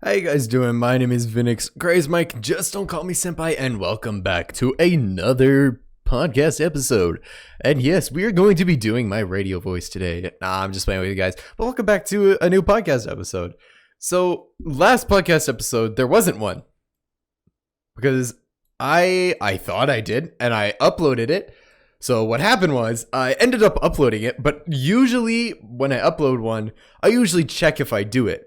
How you guys doing? My name is Vinix. Gray's Mike, just don't call me senpai, and welcome back to another podcast episode. And yes, we are going to be doing my radio voice today. Nah, I'm just playing with you guys. But welcome back to a new podcast episode. So, last podcast episode, there wasn't one. Because I thought I did, and I uploaded it. So what happened was, I ended up uploading it, but usually when I upload one, I usually check if I do it.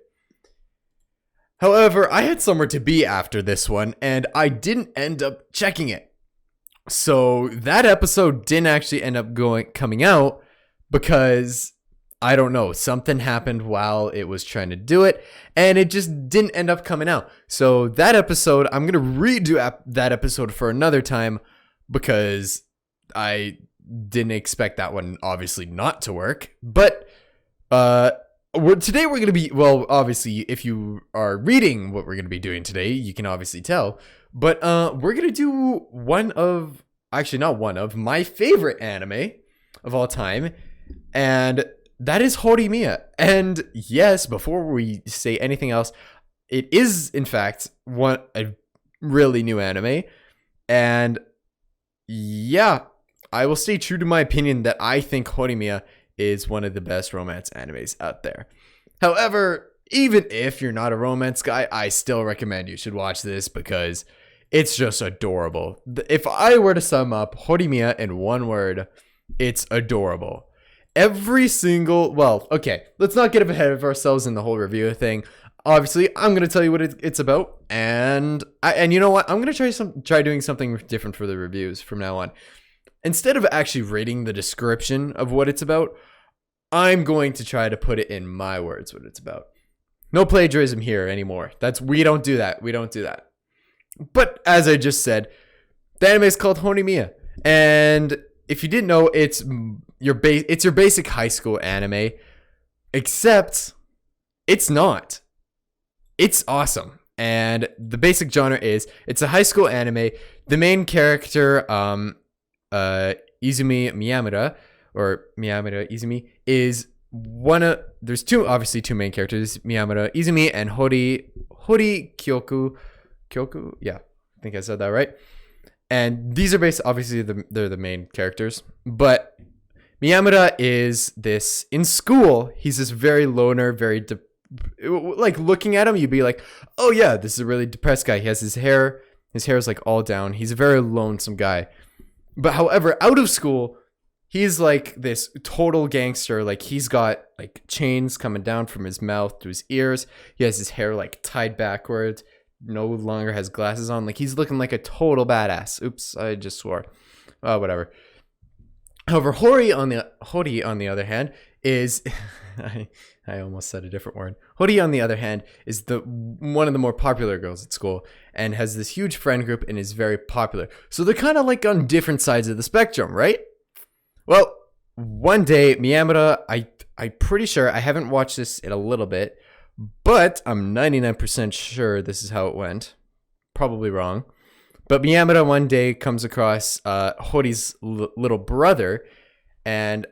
However, I had somewhere to be after this one, and I didn't end up checking it. So that episode didn't actually end up coming out because, I don't know, something happened while it was trying to do it, and it just didn't end up coming out. So that episode, I'm going to redo that episode for another time because I didn't expect that one obviously not to work. But today we're going to be, well, obviously if you are reading what we're going to be doing today, you can obviously tell, but we're going to do not my favorite anime of all time, and that is Horimiya. And yes, before we say anything else, it is in fact a really new anime, and yeah, I will stay true to my opinion that I think Horimiya is one of the best romance animes out there. However, even if you're not a romance guy, I still recommend you should watch this because it's just adorable. If I were to sum up Horimiya in one word, it's adorable. Let's not get ahead of ourselves in the whole review thing. Obviously, I'm going to tell you what it's about, and you know what? I'm going to try doing something different for the reviews from now on. Instead of actually reading the description of what it's about, I'm going to try to put it in my words what it's about. No plagiarism here anymore. We don't do that. But as I just said, the anime is called Horimiya, and if you didn't know, it's your basic high school anime, except it's not. It's awesome. And the basic genre is it's a high school anime. The main character, Izumi Miyamura, or Miyamura Izumi, is there's two main characters, Miyamura Izumi and Hori Kyoku, yeah, I think I said that right. And these are obviously they're the main characters, but Miyamura is this, in school, he's this very loner, like looking at him, you'd be like, oh yeah, this is a really depressed guy. He has his hair is like all down. He's a very lonesome guy. But however, out of school, he's like this total gangster. Like he's got like chains coming down from his mouth to his ears. He has his hair like tied backwards. No longer has glasses on. Like he's looking like a total badass. Oops, I just swore. Whatever. However, Hori on the other hand is I almost said a different word. Hori on the other hand is one of the more popular girls at school and has this huge friend group and is very popular. So they're kind of like on different sides of the spectrum, right? Well, one day Miyamura, I'm pretty sure, I haven't watched this in a little bit, but I'm 99% sure this is how it went. Probably wrong. But Miyamura one day comes across Hori's little brother, and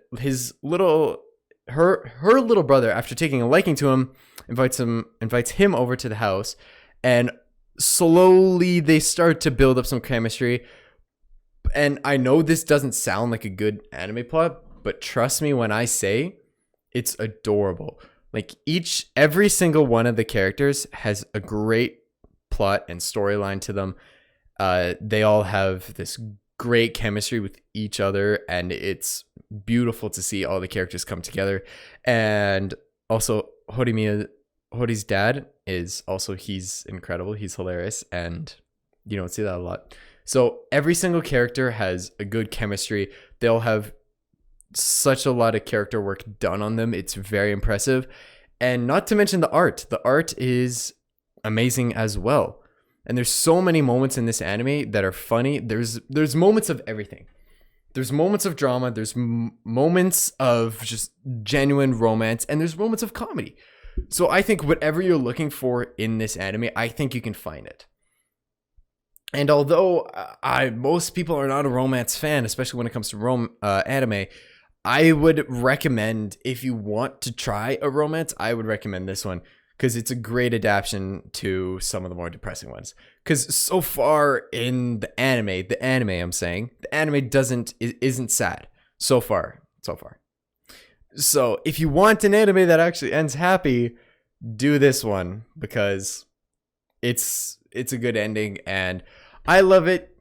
her little brother, after taking a liking to him, invites him over to the house, and slowly they start to build up some chemistry. And I know this doesn't sound like a good anime plot, but trust me when I say it's adorable. Like every single one of the characters has a great plot and storyline to them. They all have this great chemistry with each other, and it's beautiful to see all the characters come together. And also Hori's dad he's incredible. He's hilarious, and you don't see that a lot. So every single character has a good chemistry. They'll have such a lot of character work done on them. It's very impressive. And not to mention the art. The art is amazing as well. And there's so many moments in this anime that are funny. There's moments of everything. There's moments of drama. There's moments of just genuine romance. And there's moments of comedy. So I think whatever you're looking for in this anime, I think you can find it. And although most people are not a romance fan, especially when it comes to anime, I would recommend, if you want to try a romance, I would recommend this one because it's a great adaptation to some of the more depressing ones. Because so far in the anime I'm saying, the anime isn't sad so far. So if you want an anime that actually ends happy, do this one, because it's a good ending and I love it.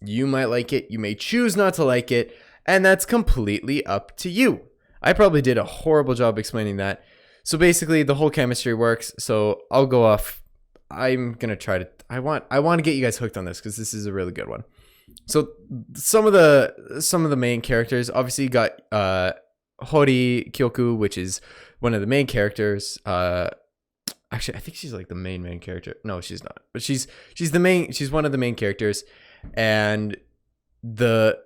You might like it, you may choose not to like it, and that's completely up to you. I probably did a horrible job explaining that. So basically the whole chemistry works. So I'll go off. I'm going to try to I want to get you guys hooked on this because this is a really good one. So some of the main characters, obviously you got Hori Kyoku, which is one of the main characters. Actually, I think she's like the main character. No, she's not. But she's one of the main characters, and her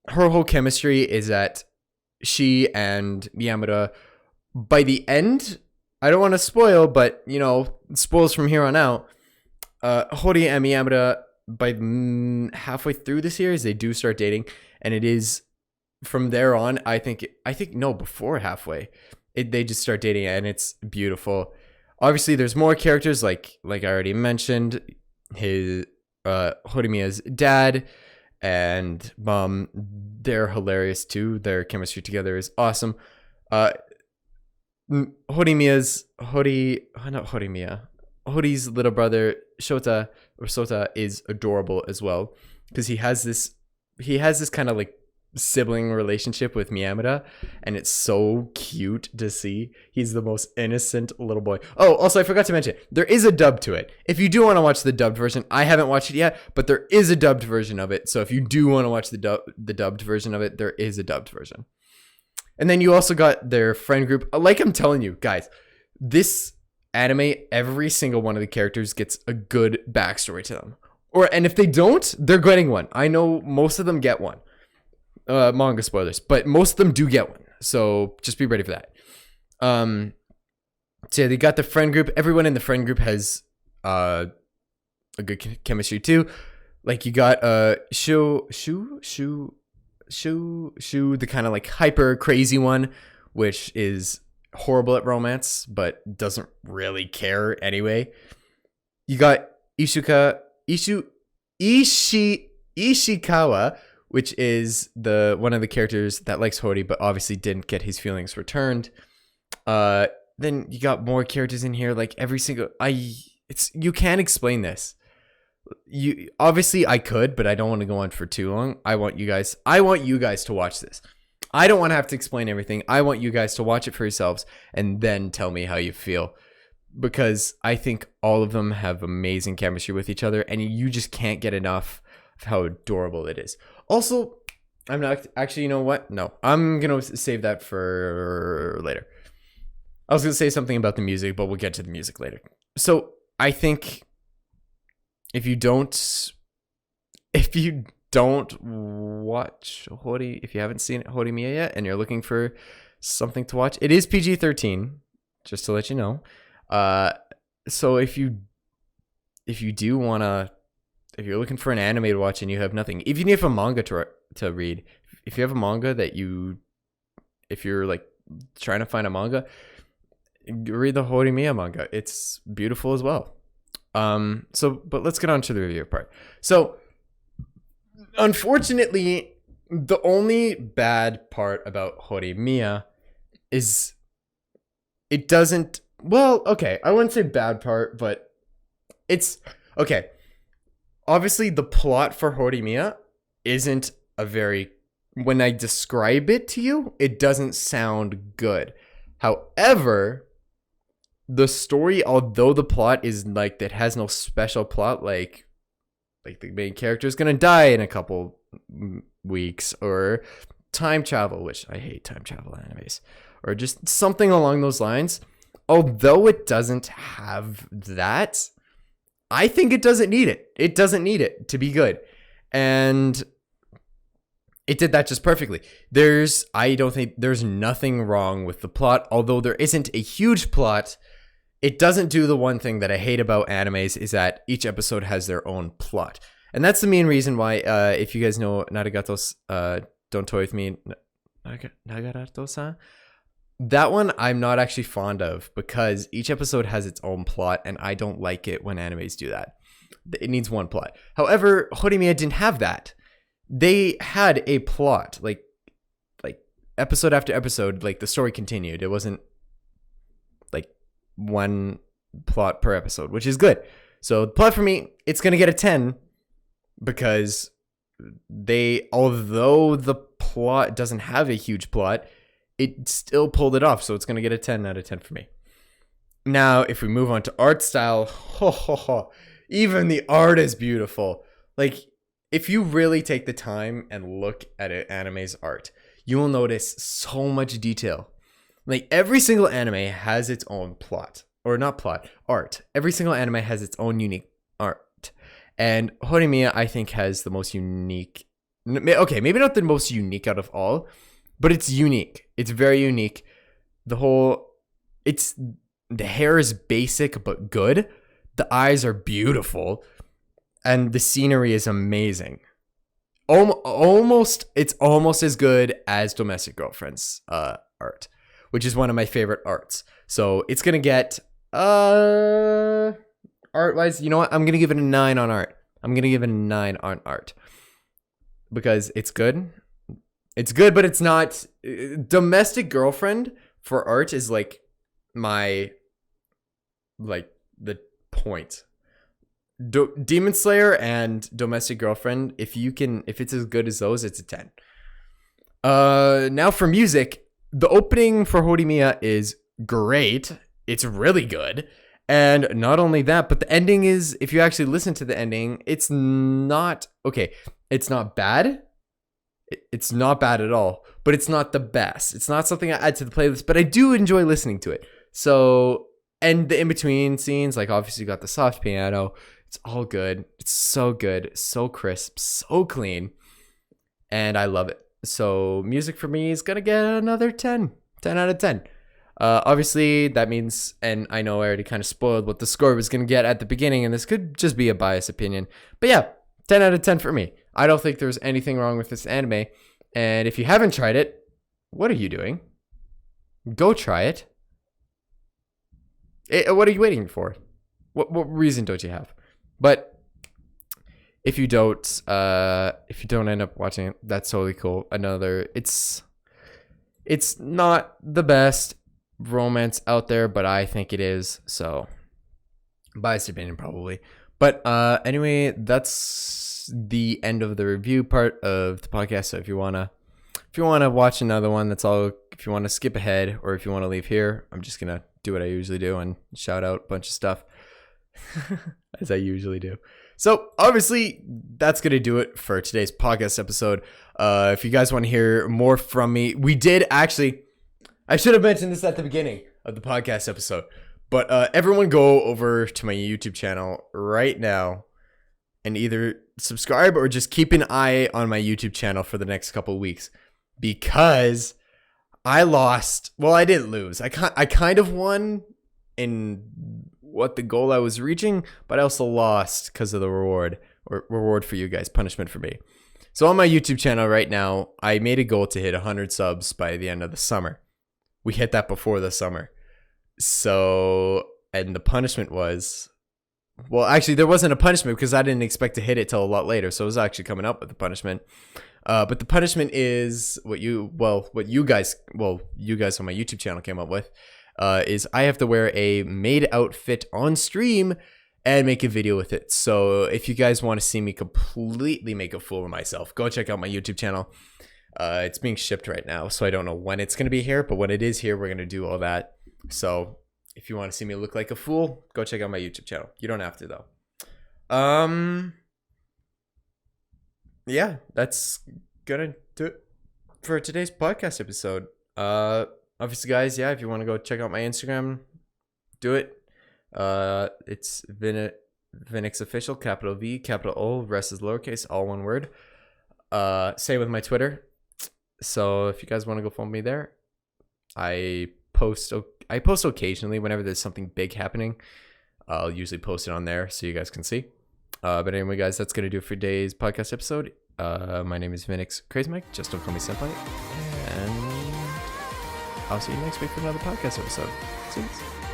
whole chemistry is that she and Miyamura, by the end, I don't want to spoil, but spoils from here on out. Hori and Miyamura, by halfway through the series, they do start dating, and it is from there on. I think no, before halfway, they just start dating, and it's beautiful. Obviously, there's more characters like I already mentioned, his Horimiya's dad and mom. They're hilarious too. Their chemistry together is awesome. Hori's little brother Sota is adorable as well, because he has this kind of like sibling relationship with Miyamura, and it's so cute to see. He's the most innocent little boy. Oh, also I forgot to mention, there is a dub to it. If you do want to watch the dubbed version, I haven't watched it yet, but there is a dubbed version of it. So if you do want to watch the dubbed version of it, there is a dubbed version. And then you also got their friend group. Like I'm telling you guys, this anime, every single one of the characters gets a good backstory to them. And if they don't, they're getting one. I know most of them get one. Manga spoilers, but most of them do get one. So just be ready for that. So yeah, they got the friend group. Everyone in the friend group has a good chemistry too. Like you got Shu, the kind of like hyper crazy one, which is horrible at romance, but doesn't really care anyway. You got Ishikawa, which is one of the characters that likes Hori, but obviously didn't get his feelings returned. Then you got more characters in here, like every single. You can't explain this. Obviously I could, but I don't want to go on for too long. I want you guys to watch this. I don't want to have to explain everything. I want you guys to watch it for yourselves and then tell me how you feel, because I think all of them have amazing chemistry with each other, and you just can't get enough of how adorable it is. Also, I'm not actually, you know what? No, I'm going to save that for later. I was going to say something about the music, but we'll get to the music later. So I think if you don't watch Hori, if you haven't seen Horimiya yet and you're looking for something to watch, it is PG-13, just to let you know. So if you do want to, if you're looking for an anime to watch and you have nothing, even if you have a manga to read, if you have a manga if you're like trying to find a manga, read the Horimiya manga. It's beautiful as well. But let's get on to the review part. So, unfortunately, the only bad part about Horimiya is it doesn't. Well, okay, I wouldn't say bad part, but it's okay. Obviously, the plot for Horimiya isn't when I describe it to you, it doesn't sound good. However, the story, although the plot is like, that has no special plot, like the main character is going to die in a couple weeks, or time travel, which I hate time travel animes, or just something along those lines. Although it doesn't have that, I think it doesn't need it. It doesn't need it to be good. And it did that just perfectly. I don't think there's nothing wrong with the plot. Although there isn't a huge plot, it doesn't do the one thing that I hate about animes, is that each episode has their own plot. And that's the main reason why, if you guys know Naragatos, Don't Toy With Me, Nagarato-san, That one I'm not actually fond of because each episode has its own plot, and I don't like it when animes do that. It needs one plot. However, Horimiya didn't have that. They had a plot, like episode after episode, like the story continued. It wasn't like one plot per episode, which is good. So the plot for me, it's gonna get a 10 because although the plot doesn't have a huge plot, it still pulled it off. So it's gonna get a 10 out of 10 for me. Now, if we move on to art style, even the art is beautiful. Like, if you really take the time and look at an anime's art, you will notice so much detail. Like, every single anime has its own plot. Or not plot, art. Every single anime has its own unique art. And Horimiya, I think, has the most unique... Okay, maybe not the most unique out of all, but it's unique. It's very unique. The hair is basic but good. The eyes are beautiful. And the scenery is amazing. It's almost as good as Domestic Girlfriend's art, which is one of my favorite arts. So it's gonna get art-wise, you know what? I'm gonna give it a 9 on art. I'm gonna give it a 9 on art because it's good. It's good, but it's not. Domestic Girlfriend for art is like the point. Demon Slayer and Domestic Girlfriend, if it's as good as those, it's a 10. Now for music, the opening for Horimiya is great. It's really good. And not only that, but the ending is, if you actually listen to the ending, it's not okay. It's not bad. It's not bad at all, but it's not the best. It's not something I add to the playlist, but I do enjoy listening to it. So, and the in-between scenes, like obviously you got the soft piano. It's all good. It's so good, so crisp, so clean, and I love it. So music for me is gonna get another 10 out of 10. Obviously that means, and I know I already kind of spoiled what the score was gonna get at the beginning, and this could just be a biased opinion, but yeah, 10 out of 10 for me. I don't think there's anything wrong with this anime, and if you haven't tried it, what are you doing? Go try it. What are you waiting for? What reason don't you have? But if you don't end up watching it, that's totally cool. It's not the best romance out there, but I think it is. So, biased opinion probably. But anyway, that's the end of the review part of the podcast. So if you wanna watch another one, that's all. If you want to skip ahead, or if you want to leave here, I'm just gonna do what I usually do and shout out a bunch of stuff. As I usually do. So obviously that's gonna do it for today's podcast episode. If you guys want to hear more from me, we did actually, I should have mentioned this at the beginning of the podcast episode, but everyone go over to my YouTube channel right now and either subscribe or just keep an eye on my YouTube channel for the next couple of weeks, because I lost. Well, I didn't lose. I kind of won in what the goal I was reaching, but I also lost because of the reward for you guys, punishment for me. So on my YouTube channel right now, I made a goal to hit 100 subs by the end of the summer. We hit that before the summer. So, and the punishment was, well, actually there wasn't a punishment because I didn't expect to hit it till a lot later. So it was actually coming up with the punishment. But the punishment is what you guys on my YouTube channel came up with. Is I have to wear a maid outfit on stream and make a video with it. So if you guys want to see me completely make a fool of myself, go check out my YouTube channel. It's being shipped right now, so I don't know when it's going to be here, but when it is here, we're going to do all that. So if you want to see me look like a fool, go check out my YouTube channel. You don't have to though. Yeah, that's gonna do it for today's podcast episode. Obviously, guys, yeah, if you want to go check out my Instagram, do it. It's Vinix Official, capital V, capital O, rest is lowercase, all one word. Same with my Twitter. So if you guys want to go follow me there, I post occasionally whenever there's something big happening. I'll usually post it on there so you guys can see. But anyway, guys, that's gonna do it for today's podcast episode. My name is Vinix Crazy Mike. Just don't call me Senpai. And I'll see you next week for another podcast episode. See you.